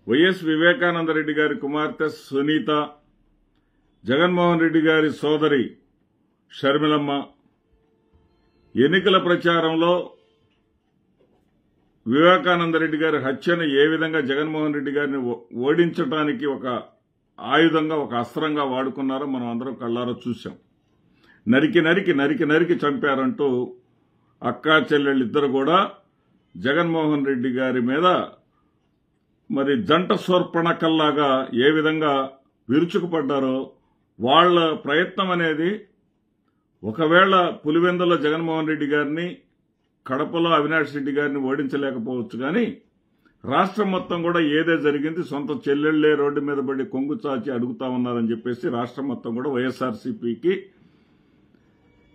YS Vivekananda Reddy గారి కుమార్తె సునీత, జగన్మోహన్ రెడ్డి గారి సోదరి షర్మిలమ్మ ఎన్నికల ప్రచారంలో వివేకానంద రెడ్డి గారి హత్యను ఏ విధంగా జగన్మోహన్ రెడ్డి గారిని ఓడించడానికి ఒక ఆయుధంగా, ఒక అస్త్రంగా వాడుకున్నారో మనం అందరం కళ్ళారా చూశాం. నరికి చంపారంటూ అక్కా చెల్లెళ్ళిద్దరు కూడా జగన్మోహన్ రెడ్డి గారి మీద మరి జంట శూర్పణఖల్లాగా ఏ విధంగా విరుచుకుపడ్డారో వాళ్ల ప్రయత్నం అనేది ఒకవేళ పులివెందుల జగన్మోహన్ రెడ్డి గారిని, కడపలో అవినాష్ రెడ్డి గారిని ఓడించలేకపోవచ్చు కానీ రాష్ట్రం మొత్తం కూడా ఏదే జరిగింది, సొంత చెల్లెళ్లే రోడ్డు మీద పడి కొంగు చాచి అడుగుతా ఉన్నారని చెప్పేసి రాష్ట్రం మొత్తం కూడా వైఎస్ఆర్సీపీకి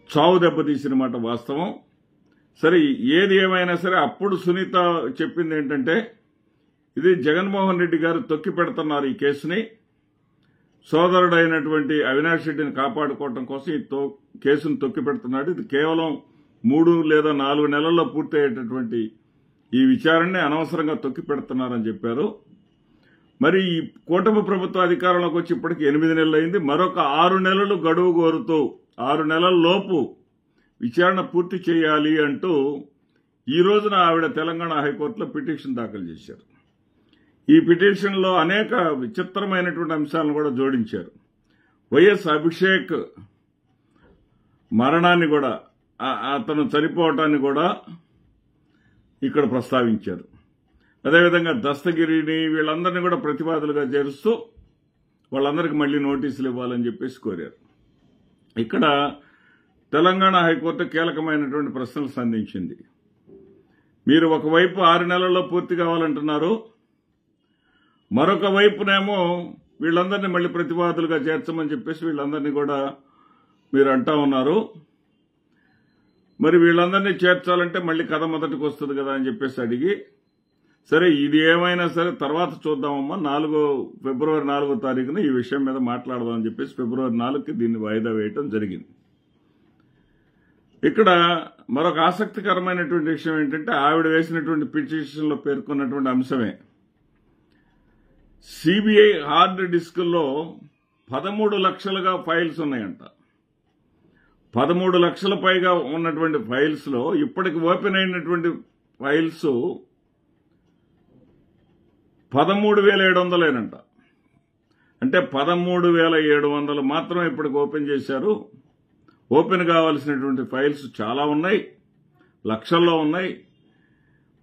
చావు దెబ్బతీసిన మాట వాస్తవం. సరే, ఏది ఏమైనా సరే అప్పుడు సునీత చెప్పింది ఏంటంటే, ఇది జగన్మోహన్ రెడ్డి గారు తొక్కి పెడుతున్నారు ఈ కేసుని, సోదరుడైనటువంటి అవినాష్ రెడ్డిని కాపాడుకోవడం కోసం ఈ కేసును తొక్కి పెడుతున్నాడు. ఇది కేవలం 3 లేదా 4 నెలల్లో పూర్తయ్యేటటువంటి ఈ విచారణని అనవసరంగా తొక్కి పెడుతున్నారని చెప్పారు. మరి ఈ కూటమి ప్రభుత్వ అధికారంలోకి వచ్చి ఇప్పటికి 8 నెలలు అయింది. మరొక 6 నెలలు గడువు కోరుతూ 6 నెలల లోపు విచారణ పూర్తి చేయాలి అంటూ ఈ రోజున ఆవిడ తెలంగాణ హైకోర్టులో పిటిషన్ దాఖలు చేశారు. ఈ పిటిషన్లో అనేక విచిత్రమైనటువంటి అంశాలను కూడా జోడించారు. వైఎస్ అభిషేక్ మరణాన్ని కూడా, అతను చనిపోవటాన్ని కూడా ఇక్కడ ప్రస్తావించారు. అదేవిధంగా దస్తగిరిని, వీళ్ళందరినీ కూడా ప్రతివాదులుగా చేరుస్తూ వాళ్ళందరికీ మళ్లీ నోటీసులు ఇవ్వాలని చెప్పేసి కోరారు. ఇక్కడ తెలంగాణ హైకోర్టు కీలకమైనటువంటి ప్రశ్నలు సంధించింది. మీరు ఒకవైపు 6 నెలల్లో పూర్తి కావాలంటున్నారు, మరొక వైపునేమో వీళ్ళందరినీ మళ్లీ ప్రతివాదులుగా చేర్చమని చెప్పేసి వీళ్ళందరినీ కూడా మీరు అంటా ఉన్నారు. మరి వీళ్ళందరినీ చేర్చాలంటే మళ్లీ కథ మొదటికి వస్తుంది కదా అని చెప్పేసి అడిగి, సరే ఇది ఏమైనా సరే తర్వాత చూద్దామమ్మా, ఫిబ్రవరి 4వ తారీఖున ఈ విషయం మీద మాట్లాడదామని చెప్పేసి ఫిబ్రవరి 4కి దీన్ని వాయిదా వేయటం జరిగింది. ఇక్కడ మరొక ఆసక్తికరమైనటువంటి విషయం ఏంటంటే, ఆవిడ వేసినటువంటి పిటిషన్లో పేర్కొన్నటువంటి అంశమే, సిబిఐ హార్డ్ డిస్కుల్లో 13 లక్షలుగా ఫైల్స్ ఉన్నాయంట. 13 లక్షల పైగా ఉన్నటువంటి ఫైల్స్ లో ఇప్పటికి ఓపెన్ అయినటువంటి ఫైల్స్ 13,700 అంటే 13,700 మాత్రమే ఇప్పటికి ఓపెన్ చేశారు. ఓపెన్ కావాల్సినటువంటి ఫైల్స్ చాలా ఉన్నాయి, లక్షల్లో ఉన్నాయి.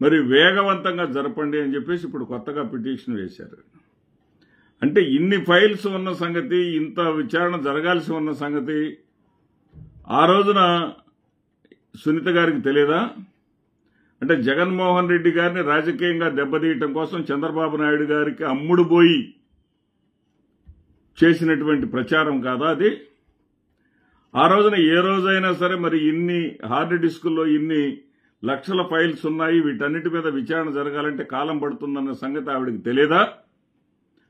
మరి వేగవంతంగా జరపండి అని చెప్పేసి ఇప్పుడు కొత్తగా పిటిషన్ వేశారు. అంటే ఇన్ని ఫైల్స్ ఉన్న సంగతి, ఇంత విచారణ జరగాల్సి ఉన్న సంగతి ఆ రోజున సునీత గారికి తెలియదా? అంటే జగన్మోహన్ రెడ్డి గారిని రాజకీయంగా దెబ్బతీయటం కోసం చంద్రబాబు నాయుడు గారికి అమ్ముడుపోయి చేసినటువంటి ప్రచారం కాదా అది? ఆ రోజున ఏ రోజైనా సరే మరి ఇన్ని హార్డ్ డిస్కుల్లో ఇన్ని లక్షల ఫైల్స్ ఉన్నాయి, వీటన్నిటి మీద విచారణ జరగాలంటే కాలం పడుతుందన్న సంగతి ఆవిడకి తెలియదా?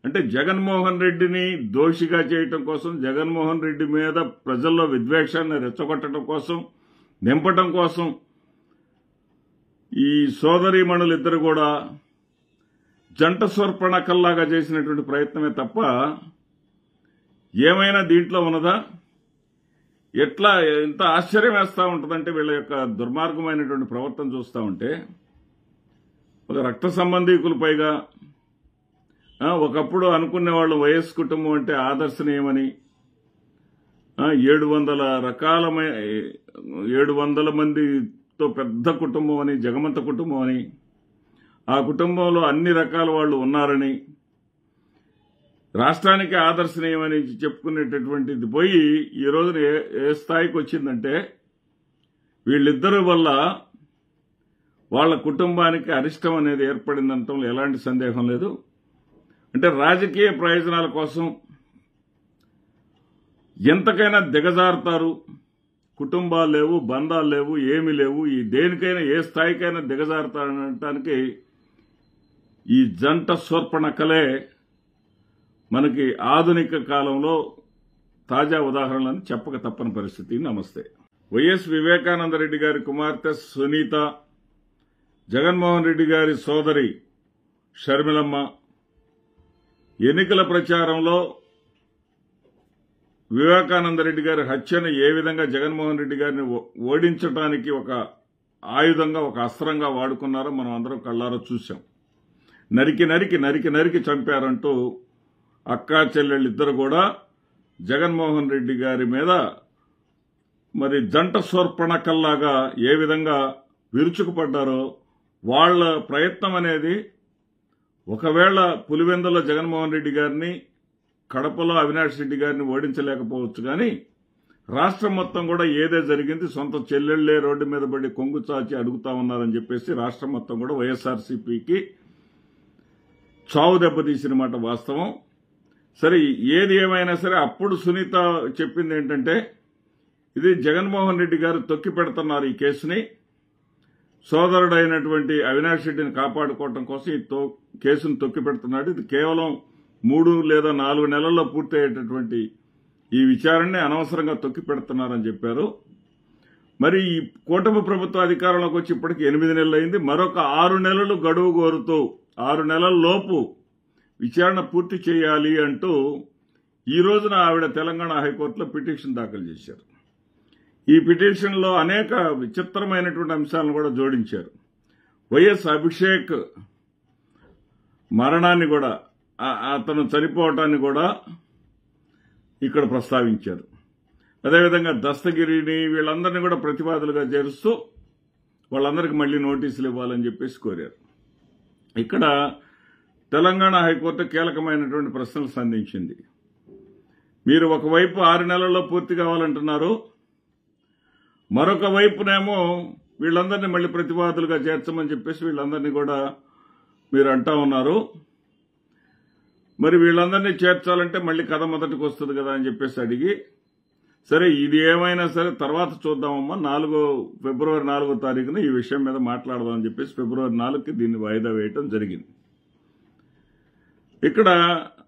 అంటే జగన్మోహన్ రెడ్డిని దోషిగా చేయటం కోసం, జగన్మోహన్ రెడ్డి మీద ప్రజల్లో విద్వేషాన్ని రెచ్చగొట్టడం కోసం, నింపటం కోసం ఈ సోదరీమణులిద్దరు కూడా జంట శూర్పణఖల్లాగా చేసినటువంటి ప్రయత్నమే తప్ప ఏమైనా దీంట్లో ఉన్నదా? ఎట్లా ఎంత ఆశ్చర్యం వేస్తా ఉంటుందంటే వీళ్ళ యొక్క దుర్మార్గమైనటువంటి ప్రవర్తన చూస్తూ ఉంటే, ఒక రక్త సంబంధీకులు పైగా ఒకప్పుడు అనుకునేవాళ్ళు వైఎస్ కుటుంబం అంటే ఆదర్శనీయమని, 700 మందితో పెద్ద కుటుంబం అని, జగమంత కుటుంబం అని, ఆ కుటుంబంలో అన్ని రకాల వాళ్ళు ఉన్నారని, రాష్ట్రానికి ఆదర్శనీయమని చెప్పుకునేటటువంటిది పోయి ఈ రోజున ఏ స్థాయికి వచ్చిందంటే, వీళ్ళిద్దరి వల్ల వాళ్ళ కుటుంబానికి అరిష్టం అనేది ఏర్పడిందంటంలో ఎలాంటి సందేహం లేదు. అంటే రాజకీయ ప్రయోజనాల కోసం ఎంతకైనా దిగజారుతారు. కుటుంబాలు లేవు, బంధాలు లేవు, ఏమీ లేవు. ఈ దేనికైనా ఏ స్థాయికైనా దిగజారుతారనటానికి ఈ జంట శూర్పణఖలే మనకి ఆధునిక కాలంలో తాజా ఉదాహరణలను చెప్పక తప్పని పరిస్థితి. నమస్తే. వైఎస్ వివేకానంద రెడ్డి గారి కుమార్తె సునీత, జగన్మోహన్ రెడ్డి గారి సోదరి షర్మిలమ్మ ఎన్నికల ప్రచారంలో వివేకానందరెడ్డి గారి హత్యను ఏ విధంగా జగన్మోహన్ రెడ్డి గారిని ఓడించడానికి ఒక ఆయుధంగా, ఒక అస్త్రంగా వాడుకున్నారో మనం అందరం కళ్ళారా చూశాం. నరికి చంపారంటూ అక్కా చెల్లెళ్ళిద్దరు కూడా జగన్మోహన్ రెడ్డి గారి మీద మరి జంట శూర్పణఖల్లాగా ఏ విధంగా విరుచుకుపడ్డారో వాళ్ళ ప్రయత్నం అనేది ఒకవేళ పులివెందుల జగన్మోహన్ రెడ్డి గారిని, కడపలో అవినాష్ రెడ్డి గారిని ఓడించలేకపోవచ్చు, కానీ రాష్ట్రం మొత్తం కూడా ఏదే జరిగింది, సొంత చెల్లెళ్లే రోడ్డు మీద పడి కొంగు చాచి అడుగుతా ఉన్నారని చెప్పేసి రాష్ట్రం మొత్తం కూడా వైఎస్ఆర్సీపీకి చావు దెబ్బతీసిన మాట వాస్తవం. సరే, ఏది ఏమైనా సరే అప్పుడు సునీత చెప్పింది ఏంటంటే, ఇది జగన్మోహన్ రెడ్డి గారు తొక్కి పెడుతున్నారు ఈ కేసుని, సోదరుడైనటువంటి అవినాష్ రెడ్డిని కాపాడుకోవడం కోసం ఈ కేసును తొక్కి పెడుతున్నాడు, ఇది కేవలం 3 లేదా 4 నెలల్లో పూర్తయ్యేటటువంటి ఈ విచారణని అనవసరంగా తొక్కి పెడుతున్నారని చెప్పారు. మరి ఈ కూటమి ప్రభుత్వ అధికారంలోకి వచ్చి ఇప్పటికి 8 నెలలు అయింది. మరొక 6 నెలలు గడువు కోరుతూ 6 నెలల లోపు విచారణ పూర్తి చేయాలి అంటూ ఈ రోజున ఆవిడ తెలంగాణ హైకోర్టులో పిటిషన్ దాఖలు చేశారు. ఈ పిటిషన్లో అనేక విచిత్రమైనటువంటి అంశాలను కూడా జోడించారు. వైఎస్ అభిషేక్ మరణాన్ని కూడా, అతను చనిపోవటాన్ని కూడా ఇక్కడ ప్రస్తావించారు. అదేవిధంగా దస్తగిరిని వీళ్ళందరినీ కూడా ప్రతివాదులుగా చేరుస్తూ వాళ్ళందరికీ మళ్లీ నోటీసులు ఇవ్వాలని చెప్పేసి కోరారు. ఇక్కడ తెలంగాణ హైకోర్టు కీలకమైనటువంటి ప్రశ్నలు సంధించింది. మీరు ఒకవైపు 6 నెలల్లో పూర్తి కావాలంటున్నారు, మరొక వైపునేమో వీళ్ళందరినీ మళ్లీ ప్రతివాదులుగా చేర్చమని చెప్పేసి వీళ్ళందరినీ కూడా మీరు అంటా ఉన్నారు. మరి వీళ్ళందరినీ చేర్చాలంటే మళ్లీ కథ మొదటికి వస్తుంది కదా అని చెప్పేసి అడిగి, సరే ఇది ఏమైనా సరే తర్వాత చూద్దామమ్మా, ఫిబ్రవరి 4వ తారీఖున ఈ విషయం మీద మాట్లాడదామని చెప్పేసి ఫిబ్రవరి 4కి దీన్ని వాయిదా వేయటం జరిగింది. ఇక్కడ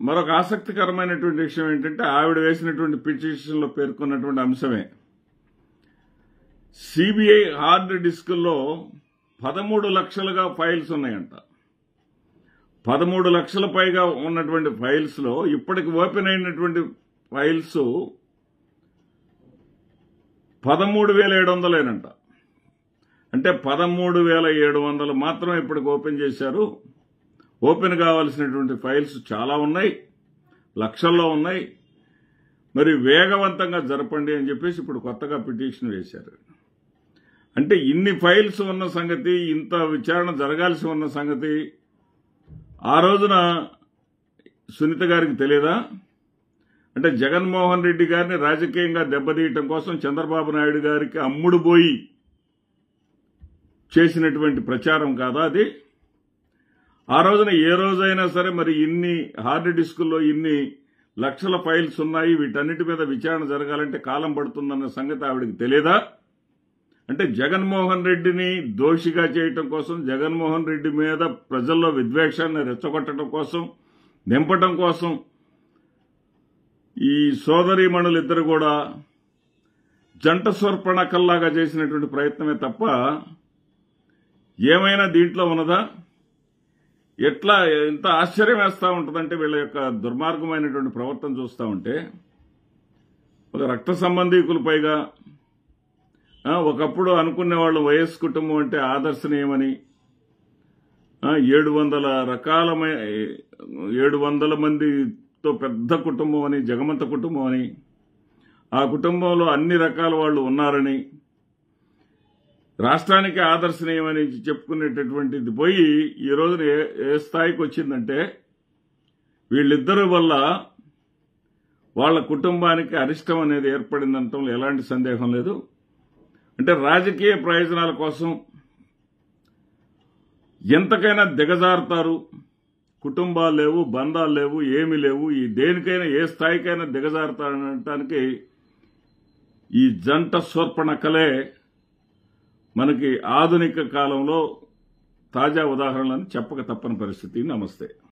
మరొక ఆసక్తికరమైనటువంటి విషయం ఏంటంటే, ఆవిడ వేసినటువంటి పిటిషన్లో పేర్కొన్నటువంటి అంశమే, సిబిఐ హార్డ్ డిస్కుల్లో 13 లక్షలుగా ఫైల్స్ ఉన్నాయంట. 13 లక్షల పైగా ఉన్నటువంటి ఫైల్స్ లో ఇప్పటికి ఓపెన్ అయినటువంటి ఫైల్స్ 13,700 అంటే 13,700 మాత్రం ఇప్పటికి ఓపెన్ చేశారు. ఓపెన్ కావాల్సినటువంటి ఫైల్స్ చాలా ఉన్నాయి, లక్షల్లో ఉన్నాయి. మరి వేగవంతంగా జరపండి అని చెప్పేసి ఇప్పుడు కొత్తగా పిటిషన్ వేశారు. అంటే ఇన్ని ఫైల్స్ ఉన్న సంగతి, ఇంత విచారణ జరగాల్సి ఉన్న సంగతి ఆ రోజున సునీత గారికి తెలియదా? అంటే జగన్మోహన్ రెడ్డి గారిని రాజకీయంగా దెబ్బతీయటం కోసం చంద్రబాబు నాయుడు గారికి అమ్ముడుపోయి చేసినటువంటి ప్రచారం కాదా అది? ఆ రోజున ఏ రోజైనా సరే మరి ఇన్ని హార్డ్ డిస్కుల్లో ఇన్ని లక్షల ఫైల్స్ ఉన్నాయి, వీటన్నిటి మీద విచారణ జరగాలంటే కాలం పడుతుందన్న సంగతి ఆవిడకి తెలియదా? అంటే జగన్మోహన్ రెడ్డిని దోషిగా చేయటం కోసం, జగన్మోహన్ రెడ్డి మీద ప్రజల్లో విద్వేషాన్ని రెచ్చగొట్టడం కోసం, నింపటం కోసం ఈ సోదరీమణులిద్దరు కూడా జంట శూర్పణఖల్లాగా చేసినటువంటి ప్రయత్నమే తప్ప ఏమైనా దీంట్లో ఉన్నదా? ఎట్లా ఎంత ఆశ్చర్యం వేస్తూ ఉంటుందంటే వీళ్ళ యొక్క దుర్మార్గమైనటువంటి ప్రవర్తన చూస్తూ ఉంటే, ఒక రక్త సంబంధీకులు పైగా ఒకప్పుడు అనుకునేవాళ్ళు వైఎస్ కుటుంబం అంటే ఆదర్శనీయమని, 700 మందితో పెద్ద కుటుంబం అని, జగమంత కుటుంబం అని, ఆ కుటుంబంలో అన్ని రకాల వాళ్ళు ఉన్నారని, రాష్ట్రానికి ఆదర్శనీయమని చెప్పుకునేటటువంటిది పోయి ఈ రోజున ఏ స్థాయికి వచ్చిందంటే, వీళ్ళిద్దరి వల్ల వాళ్ళ కుటుంబానికి అరిష్టం అనేది ఏర్పడిందంటంలో ఎలాంటి సందేహం లేదు. అంటే రాజకీయ ప్రయోజనాల కోసం ఎంతకైనా దిగజారుతారు. కుటుంబాలు లేవు, బంధాలు లేవు, ఏమీ లేవు. ఈ దేనికైనా ఏ స్థాయికైనా దిగజారుతారనటానికి ఈ జంట శూర్పణఖలే మనకి ఆధునిక కాలంలో తాజా ఉదాహరణలని చెప్పక తప్పని పరిస్థితి. నమస్తే.